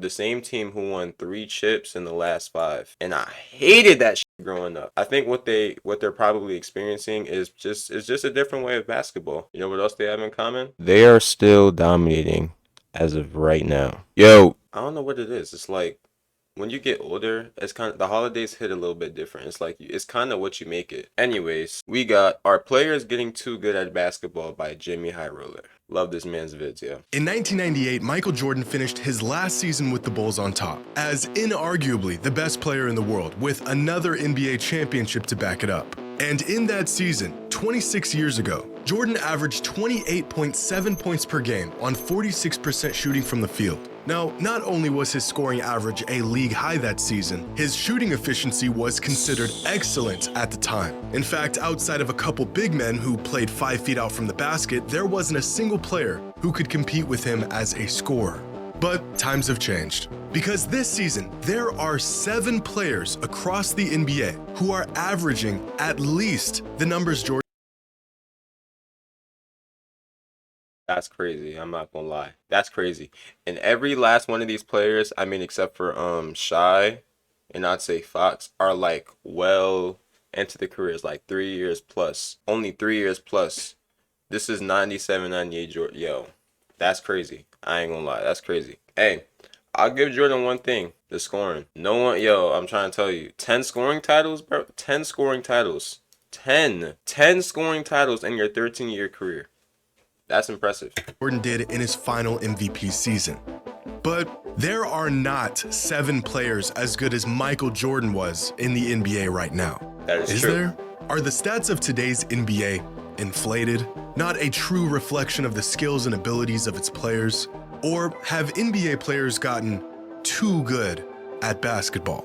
the same team who won 3 chips in the last 5. And I hated that shit growing up. I think what they're probably experiencing is just a different way of basketball. You know what else they have in common? They are still dominating as of right now. Yo, I don't know what it is. It's like when you get older, it's kind of the holidays hit a little bit different. It's like it's kind of what you make it. Anyways, we got Our Players Getting Too Good at Basketball by Jimmy High Roller. Love this man's vids, yeah. In 1998, Michael Jordan finished his last season with the Bulls on top, as inarguably the best player in the world, with another NBA championship to back it up. And in that season, 26 years ago, Jordan averaged 28.7 points per game on 46% shooting from the field. Now, not only was his scoring average a league high that season, his shooting efficiency was considered excellent at the time. In fact, outside of a couple big men who played 5 feet out from the basket, there wasn't a single player who could compete with him as a scorer. But times have changed, because this season, there are 7 players across the NBA who are averaging at least the numbers Jordan. That's crazy. I'm not gonna lie. That's crazy. And every last one of these players, I mean, except for Shy and I'd say Fox, are like well into the careers, like 3 years plus. Only 3 years plus. This is 97, 98 Jordan. Yo, that's crazy. I ain't gonna lie. That's crazy. Hey, I'll give Jordan one thing: the scoring. No one, yo, I'm trying to tell you, 10 scoring titles, bro. 10 scoring titles. 10 scoring titles in your 13-year career. That's impressive. Jordan did in his final MVP season. But there are not 7 players as good as Michael Jordan was in the NBA right now. That is true. There? Are the stats of today's NBA inflated, not a true reflection of the skills and abilities of its players? Or have NBA players gotten too good at basketball?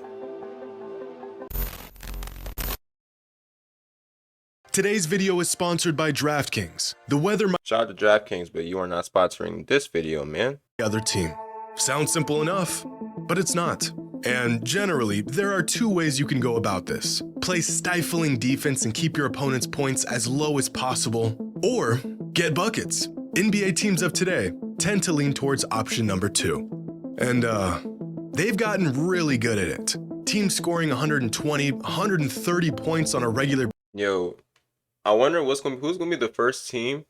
Today's video is sponsored by DraftKings. The weather might Shout out to DraftKings, but you are not sponsoring this video, man. the other team. Sounds simple enough, but it's not. And generally, there are 2 ways you can go about this. Play stifling defense and keep your opponent's points as low as possible, or get buckets. NBA teams of today tend to lean towards option number 2. And they've gotten really good at it. Teams scoring 120, 130 points on a regular Yo, I wonder who's gonna be the first team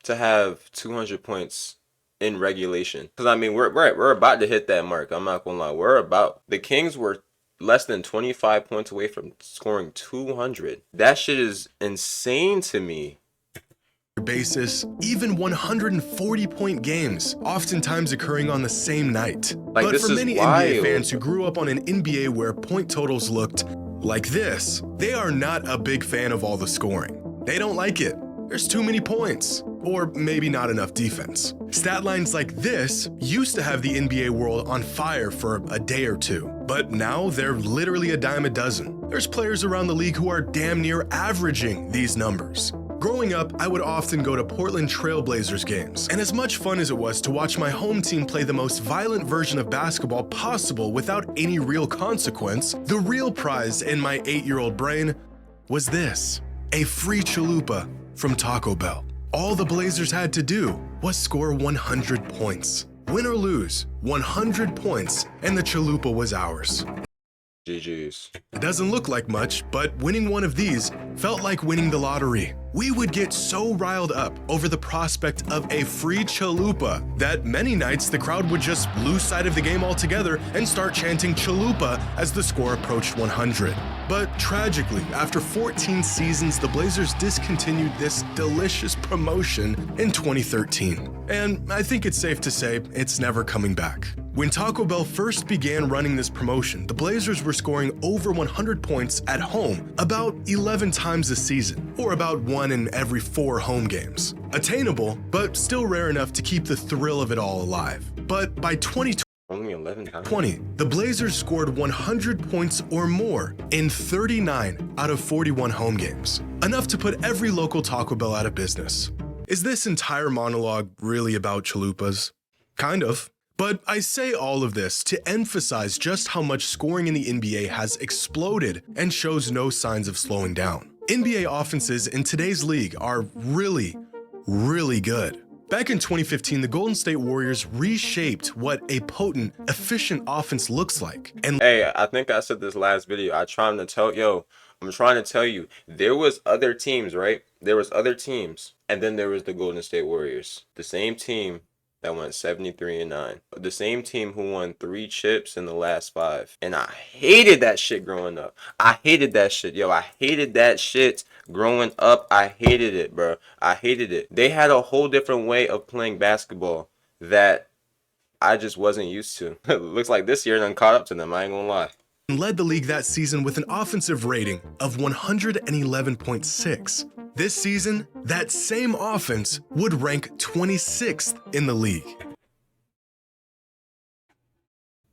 to have 200 points in regulation. Because I mean, we're about to hit that mark. I'm not gonna lie. The Kings were less than 25 points away from scoring 200. That shit is insane to me. basis, even 140-point games, oftentimes occurring on the same night. Like, but this for is many wild. NBA fans who grew up on an NBA where point totals looked like this, they are not a big fan of all the scoring. They don't like it. There's too many points, or maybe not enough defense. Stat lines like this used to have the NBA world on fire for a day or 2, but now they're literally a dime a dozen. There's players around the league who are damn near averaging these numbers. Growing up, I would often go to Portland Trail Blazers games, and as much fun as it was to watch my home team play the most violent version of basketball possible without any real consequence, the real prize in my 8-year-old brain was this: a free chalupa from Taco Bell. All the Blazers had to do was score 100 points. Win or lose, 100 points, and the chalupa was ours. GG's. It doesn't look like much, but winning one of these felt like winning the lottery. We would get so riled up over the prospect of a free chalupa that many nights the crowd would just lose sight of the game altogether and start chanting chalupa as the score approached 100. But tragically, after 14 seasons, the Blazers discontinued this delicious promotion in 2013. And I think it's safe to say it's never coming back. When Taco Bell first began running this promotion, the Blazers were scoring over 100 points at home about 11 times a season, or about 1 in every 4 home games. Attainable, but still rare enough to keep the thrill of it all alive. But by 2020, Only 11 times. the Blazers scored 100 points or more in 39 out of 41 home games, enough to put every local Taco Bell out of business. Is this entire monologue really about chalupas? Kind of. But I say all of this to emphasize just how much scoring in the NBA has exploded and shows no signs of slowing down. NBA offenses in today's league are really, really good. Back in 2015, the Golden State Warriors reshaped what a potent, efficient offense looks like. And Hey, I think I said this last video. I'm trying to tell you, there was other teams, right? There was other teams, and then there was the Golden State Warriors. The same team that went 73-9. The same team who won 3 chips in the last 5. And I hated that shit growing up. I hated that shit. Yo, I hated that shit growing up. I hated it, bro. I hated it. They had a whole different way of playing basketball that I just wasn't used to. Looks like this year done caught up to them. I ain't gonna lie. led the league that season with an offensive rating of 111.6. This season, that same offense would rank 26th in the league.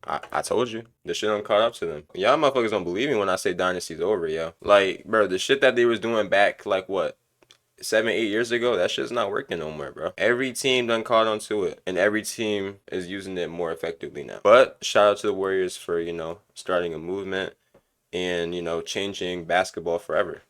I told you. The shit done caught up to them. Y'all motherfuckers don't believe me when I say Dynasty's over, yo. Like, bro, the shit that they was doing back, like, what, 7-8 years ago, that shit's not working no more, bro. Every team done caught on to it, and every team is using it more effectively now. But shout out to the Warriors for, you know, starting a movement and, you know, changing basketball forever.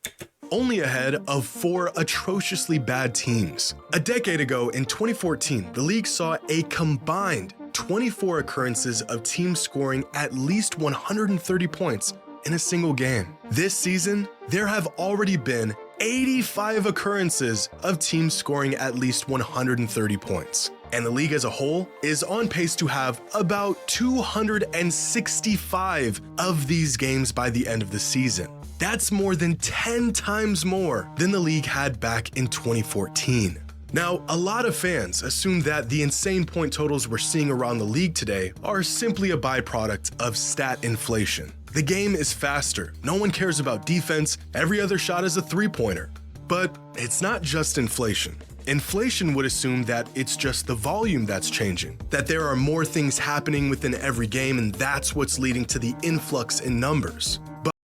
Only ahead of 4 atrociously bad teams. A decade ago, in 2014, the league saw a combined 24 occurrences of teams scoring at least 130 points in a single game. This season, there have already been 85 occurrences of teams scoring at least 130 points. And the league as a whole is on pace to have about 265 of these games by the end of the season. That's more than 10 times more than the league had back in 2014. Now, a lot of fans assume that the insane point totals we're seeing around the league today are simply a byproduct of stat inflation. The game is faster, no one cares about defense, every other shot is a three-pointer. But it's not just inflation. Inflation would assume that it's just the volume that's changing, that there are more things happening within every game, and that's what's leading to the influx in numbers.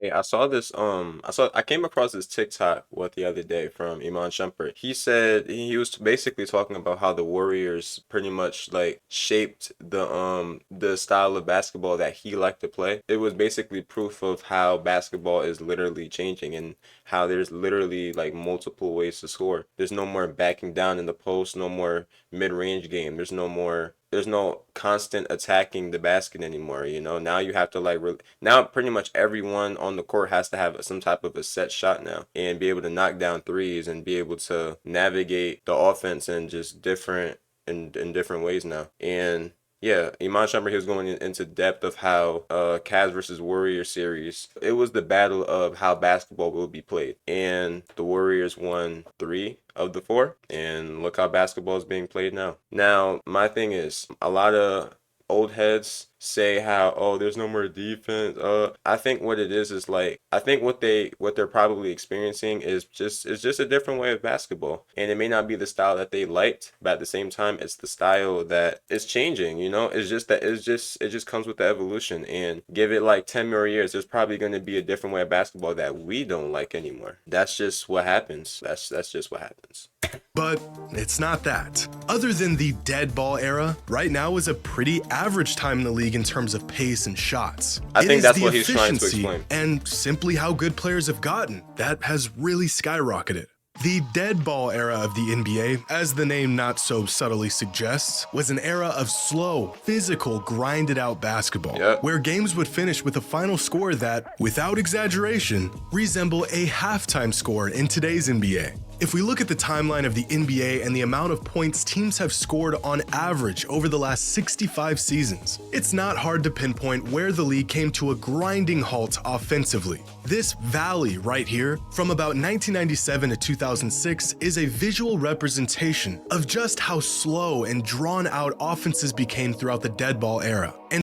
Hey, I saw this, I came across this TikTok the other day from Iman Shumpert. He said he was basically talking about how the Warriors pretty much like shaped the style of basketball that he liked to play. It was basically proof of how basketball is literally changing and how there's literally like multiple ways to score. There's no more backing down in the post, no more mid-range game. There's no constant attacking the basket anymore, you know. Now you have to now pretty much everyone on the court has to have some type of a set shot now and be able to knock down threes and be able to navigate the offense in just different ways now. And yeah, Iman Shumpert, he was going into depth of how Cavs versus Warriors series, it was the battle of how basketball will be played. And the Warriors won 3 of the 4. And look how basketball is being played now. Now, my thing is, a lot of old heads say how, oh, there's no more defense. I think what it is like, I think what they're probably experiencing is just a different way of basketball. And it may not be the style that they liked, but at the same time, it's the style that is changing, you know. It's just that it just comes with the evolution. And give it like 10 more years, there's probably going to be a different way of basketball that we don't like anymore. That's just what happens. That's just what happens. But it's not that. Other than the dead ball era, right now is a pretty average time in the league in terms of pace and shots. I think that's what he's trying to explain. And simply how good players have gotten, that has really skyrocketed. The dead ball era of the NBA, as the name not so subtly suggests, was an era of slow, physical, grinded out basketball, where games would finish with a final score that, without exaggeration, resemble a halftime score in today's NBA. If we look at the timeline of the NBA and the amount of points teams have scored on average over the last 65 seasons, it's not hard to pinpoint where the league came to a grinding halt offensively. This valley right here, from about 1997 to 2006, is a visual representation of just how slow and drawn out offenses became throughout the dead ball era. And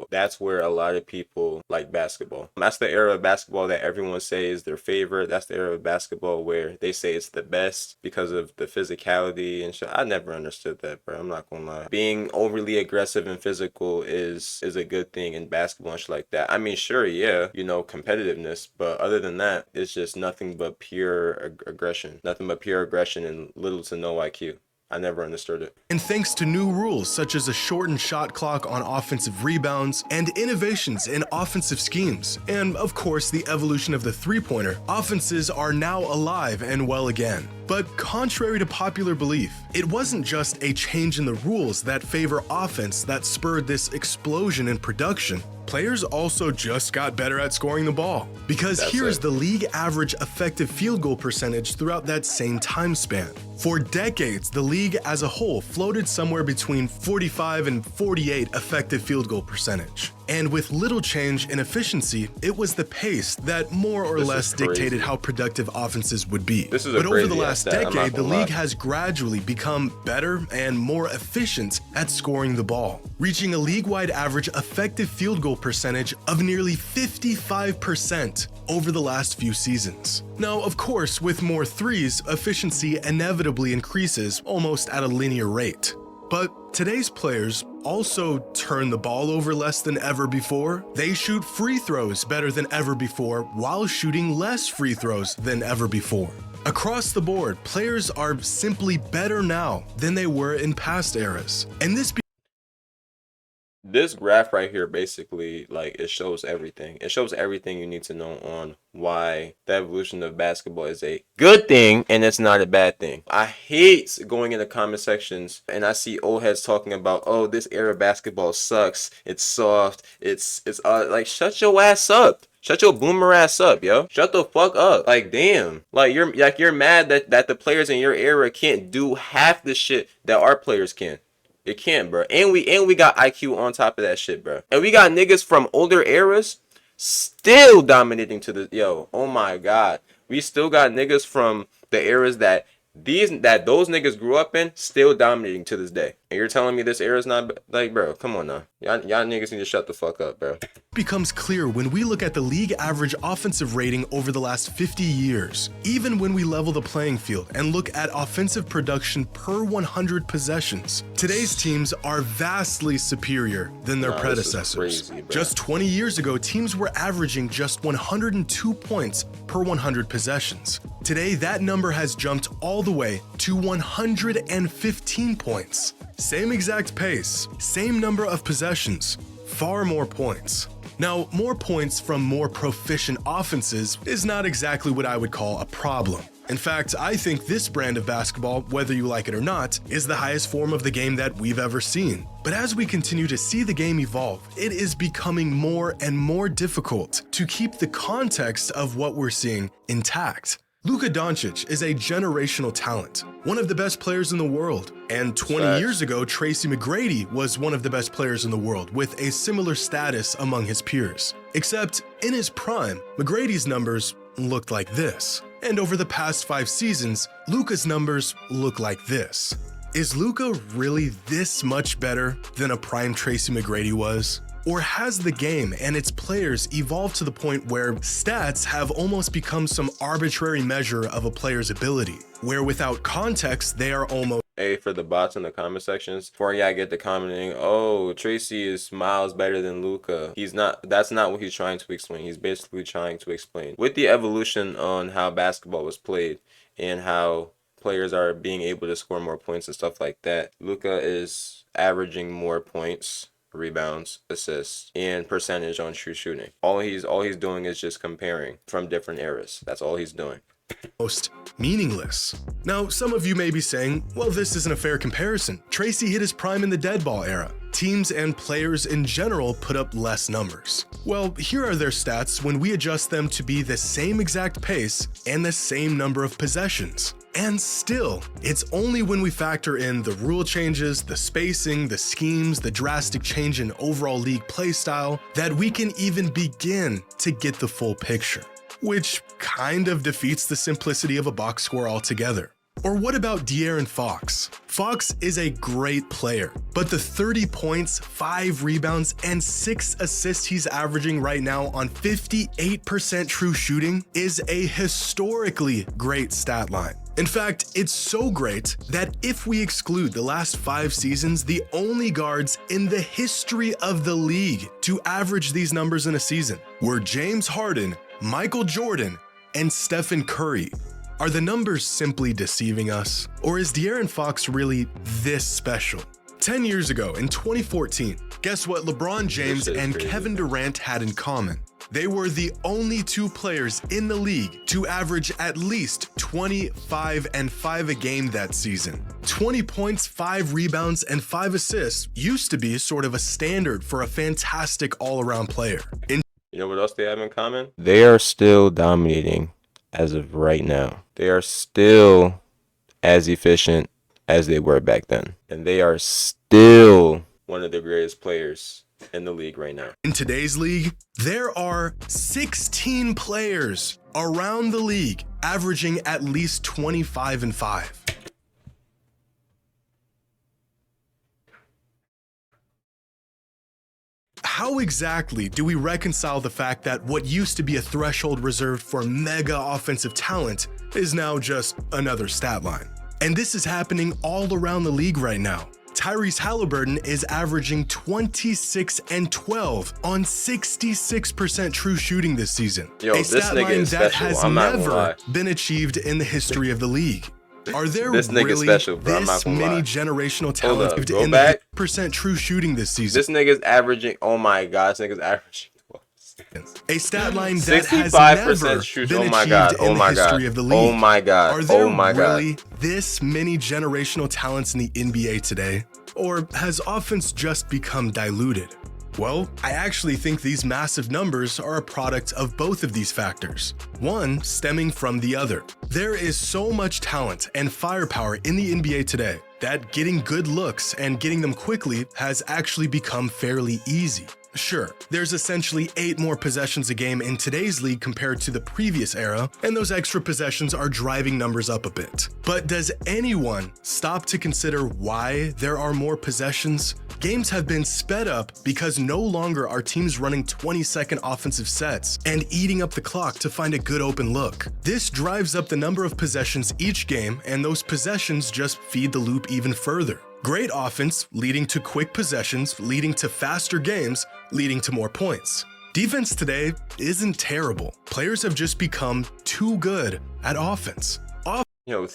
that's where a lot of people like basketball. That's the era of basketball that everyone says is their favorite. That's the era of basketball where they say it's the best because of the physicality and shit. I never understood that, bro. I'm not gonna lie. Being overly aggressive and physical is a good thing in basketball and shit like that. I mean, sure, yeah, you know, competitiveness, but other than that, it's just nothing but pure aggression. Nothing but pure aggression and little to no IQ. I never understood it. And thanks to new rules such as a shortened shot clock on offensive rebounds and innovations in offensive schemes, and of course the evolution of the three-pointer, offenses are now alive and well again. But contrary to popular belief, it wasn't just a change in the rules that favor offense that spurred this explosion in production. Players also just got better at scoring the ball. Because here's the league average effective field goal percentage throughout that same time span. For decades, the league as a whole floated somewhere between 45 and 48 effective field goal percentage. And with little change in efficiency, it was the pace that more or less dictated how productive offenses would be. But over the last decade, the league has gradually become better and more efficient at scoring the ball, reaching a league-wide average effective field goal percentage of nearly 55% over the last few seasons. Now, of course, with more threes, efficiency inevitably increases almost at a linear rate. But today's players also turn the ball over less than ever before. They shoot free throws better than ever before while shooting less free throws than ever before. Across the board, players are simply better now than they were in past eras. And this graph right here, basically, like, it shows everything. It shows everything you need to know on why the evolution of basketball is a good thing and it's not a bad thing. I hate going in the comment sections and I see old heads talking about, oh, this era of basketball sucks. It's soft. It's like, shut your ass up. Shut your boomer ass up, yo. Shut the fuck up. Like, damn. Like, you're mad that the players in your era can't do half the shit that our players can. It can't, bro. And we got IQ on top of that shit, bro. And we got niggas from older eras still dominating to the oh my god. We still got niggas from the eras that those niggas grew up in still dominating to this day. And you're telling me this era's not, like, bro, come on now. Y'all niggas need to shut the fuck up, bro. Becomes clear when we look at the league average offensive rating over the last 50 years. Even when we level the playing field and look at offensive production per 100 possessions, today's teams are vastly superior than their predecessors. Crazy, just 20 years ago, teams were averaging just 102 points per 100 possessions. Today, that number has jumped all the way to 115 points. Same exact pace, same number of possessions, far more points. Now, more points from more proficient offenses is not exactly what I would call a problem. In fact, I think this brand of basketball, whether you like it or not, is the highest form of the game that we've ever seen. But as we continue to see the game evolve, it is becoming more and more difficult to keep the context of what we're seeing intact. Luka Doncic is a generational talent, one of the best players in the world. And 20 years ago, Tracy McGrady was one of the best players in the world with a similar status among his peers. Except in his prime, McGrady's numbers looked like this. And over the past 5 seasons, Luka's numbers look like this. Is Luka really this much better than a prime Tracy McGrady was? Or has the game and its players evolved to the point where stats have almost become some arbitrary measure of a player's ability, where without context, they are almost... Hey, for the bots in the comment sections, before y'all get the commenting, oh, Tracy is miles better than Luka. He's not, that's not what he's trying to explain. He's basically trying to explain with the evolution on how basketball was played and how players are being able to score more points and stuff like that. Luka is averaging more points, rebounds, assists, and percentage on true shooting. All he's doing is just comparing from different eras. That's all he's doing. Most meaningless. Now, some of you may be saying, well, this isn't a fair comparison. Tracy hit his prime in the dead ball era. Teams and players in general put up less numbers. Well, here are their stats when we adjust them to be the same exact pace and the same number of possessions. And still, it's only when we factor in the rule changes, the spacing, the schemes, the drastic change in overall league play style that we can even begin to get the full picture, which kind of defeats the simplicity of a box score altogether. Or what about De'Aaron Fox? Fox is a great player, but the 30 points, 5 rebounds, and 6 assists he's averaging right now on 58% true shooting is a historically great stat line. In fact, it's so great that if we exclude the last 5 seasons, the only guards in the history of the league to average these numbers in a season were James Harden, Michael Jordan, and Stephen Curry. Are the numbers simply deceiving us? Or is De'Aaron Fox really this special? 10 years ago, in 2014, guess what LeBron James and Kevin Durant had in common? They were the only two players in the league to average at least 25 and 5 a game that season. 20 points, 5 rebounds, and 5 assists used to be sort of a standard for a fantastic all-around player. You know what else they have in common? They are still dominating as of right now. They are still as efficient as they were back then. And they are still one of the greatest players in the league right now. In today's league, there are 16 players around the league averaging at least 25 and 5. How exactly do we reconcile the fact that what used to be a threshold reserved for mega offensive talent is now just another stat line? And this is happening all around the league right now. Tyrese Halliburton is averaging 26 and 12 on 66% true shooting this season. Yo, a stat line that has never been achieved in the history of the league. Are there really special, bro. this many generational talent in back. the percent true shooting this season? This nigga's averaging, oh my gosh, this nigga's averaging. A stat line that has never been achieved in the history of the league. Oh my god. Are there really this many generational talents in the NBA today? Or has offense just become diluted? Well, I actually think these massive numbers are a product of both of these factors, one stemming from the other. There is so much talent and firepower in the NBA today that getting good looks and getting them quickly has actually become fairly easy. Sure, there's essentially 8 more possessions a game in today's league compared to the previous era, and those extra possessions are driving numbers up a bit. But does anyone stop to consider why there are more possessions? Games have been sped up because no longer are teams running 20-second offensive sets and eating up the clock to find a good open look. This drives up the number of possessions each game, and those possessions just feed the loop even further. Great offense leading to quick possessions, leading to faster games, leading to more points. Defense today isn't terrible. Players have just become too good at offense. Yo,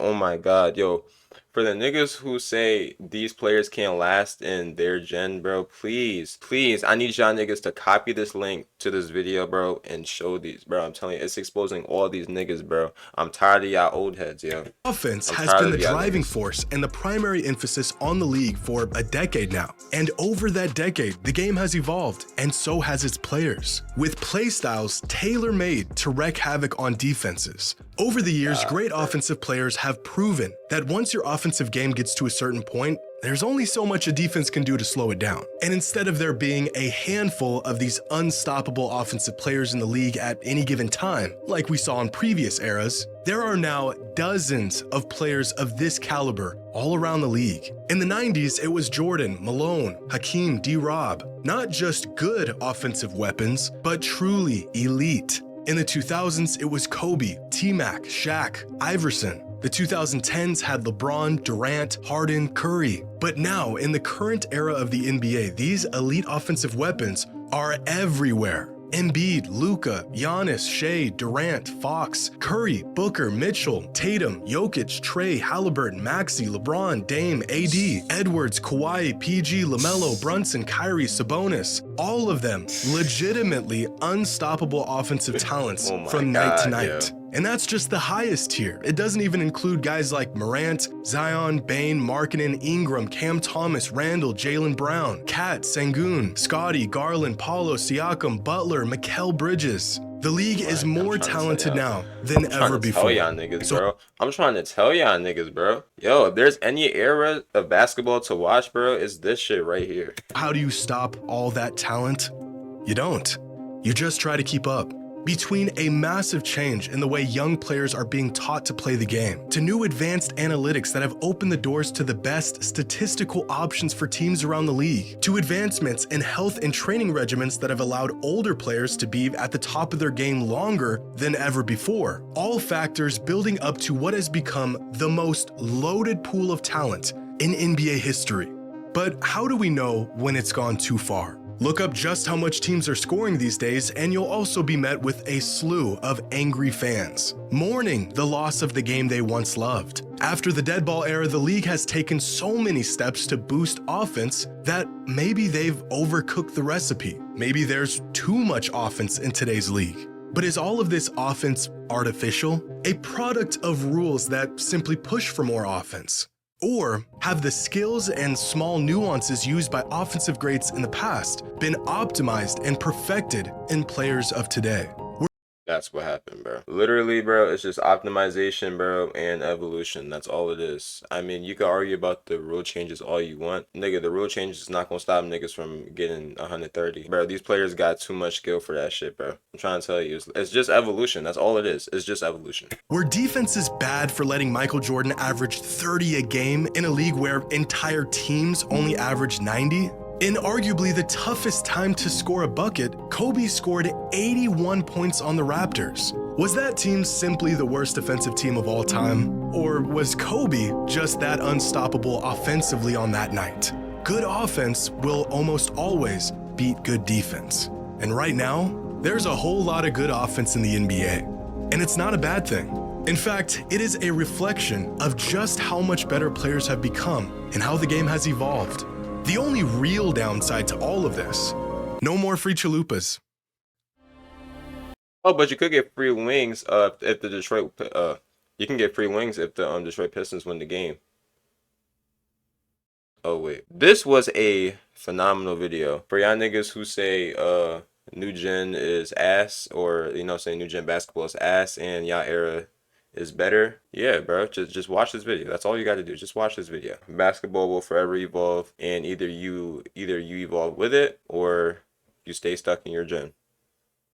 oh my god, yo. For the niggas who say these players can't last in their gen, bro, please, I need y'all niggas to copy this link to this video, bro, and show these, bro. I'm telling you, it's exposing all these niggas, bro. I'm tired of y'all old heads, yo. Offense has been the driving force and the primary emphasis on the league for a decade now. And over that decade, the game has evolved, and so has its players, with play styles tailor-made to wreak havoc on defenses. Over the years, great offensive players have proven that once your offensive game gets to a certain point, there's only so much a defense can do to slow it down. And instead of there being a handful of these unstoppable offensive players in the league at any given time, like we saw in previous eras, there are now dozens of players of this caliber all around the league. In the 90s, it was Jordan, Malone, Hakeem, D-Rob. Not just good offensive weapons, but truly elite. In the 2000s, it was Kobe, T-Mac, Shaq, Iverson. The 2010s had LeBron, Durant, Harden, Curry. But now, in the current era of the NBA, these elite offensive weapons are everywhere. Embiid, Luka, Giannis, Shea, Durant, Fox, Curry, Booker, Mitchell, Tatum, Jokic, Trey, Halliburton, Maxey, LeBron, Dame, AD, Edwards, Kawhi, PG, LaMelo, Brunson, Kyrie, Sabonis. All of them legitimately unstoppable offensive talents from night to night. Yeah. And that's just the highest tier. It doesn't even include guys like Morant, Zion, Bane, Markkanen, Ingram, Cam Thomas, Randall, Jaylen Brown, Kat, Sengun, Scotty, Garland, Paulo, Siakam, Butler, Mikal Bridges. The league is more talented now than ever before. I'm trying to tell y'all niggas, bro. Yo, if there's any era of basketball to watch, bro, it's this shit right here. How do you stop all that talent? You don't. You just try to keep up. Between a massive change in the way young players are being taught to play the game, to new advanced analytics that have opened the doors to the best statistical options for teams around the league, to advancements in health and training regimens that have allowed older players to be at the top of their game longer than ever before, all factors building up to what has become the most loaded pool of talent in NBA history. But how do we know when it's gone too far? Look up just how much teams are scoring these days, and you'll also be met with a slew of angry fans, mourning the loss of the game they once loved. After the dead ball era, the league has taken so many steps to boost offense that maybe they've overcooked the recipe. Maybe there's too much offense in today's league. But is all of this offense artificial? A product of rules that simply push for more offense? Or have the skills and small nuances used by offensive greats in the past been optimized and perfected in players of today? That's what happened, bro. Literally, bro, it's just optimization, bro, and evolution. That's all it is. I mean, you can argue about the rule changes all you want. Nigga, the rule changes is not gonna stop niggas from getting 130. Bro, these players got too much skill for that shit, bro. I'm trying to tell you. It's just evolution. That's all it is. It's just evolution. Were defenses bad for letting Michael Jordan average 30 a game in a league where entire teams only average 90? In arguably the toughest time to score a bucket, Kobe scored 81 points on the Raptors. Was that team simply the worst defensive team of all time? Or was Kobe just that unstoppable offensively on that night? Good offense will almost always beat good defense. And right now, there's a whole lot of good offense in the NBA. And it's not a bad thing. In fact, it is a reflection of just how much better players have become and how the game has evolved. The only real downside to all of this, no more free chalupas. Oh, but you could get free wings if the Detroit you can get free wings if the Detroit Pistons win the game. Oh wait. This was a phenomenal video. For y'all niggas who say new gen is ass, or say new gen basketball is ass and y'all era is better. Yeah, bro, just watch this video. That's all you got to do. Just watch this video. Basketball will forever evolve, and either you evolve with it or you stay stuck in your gen.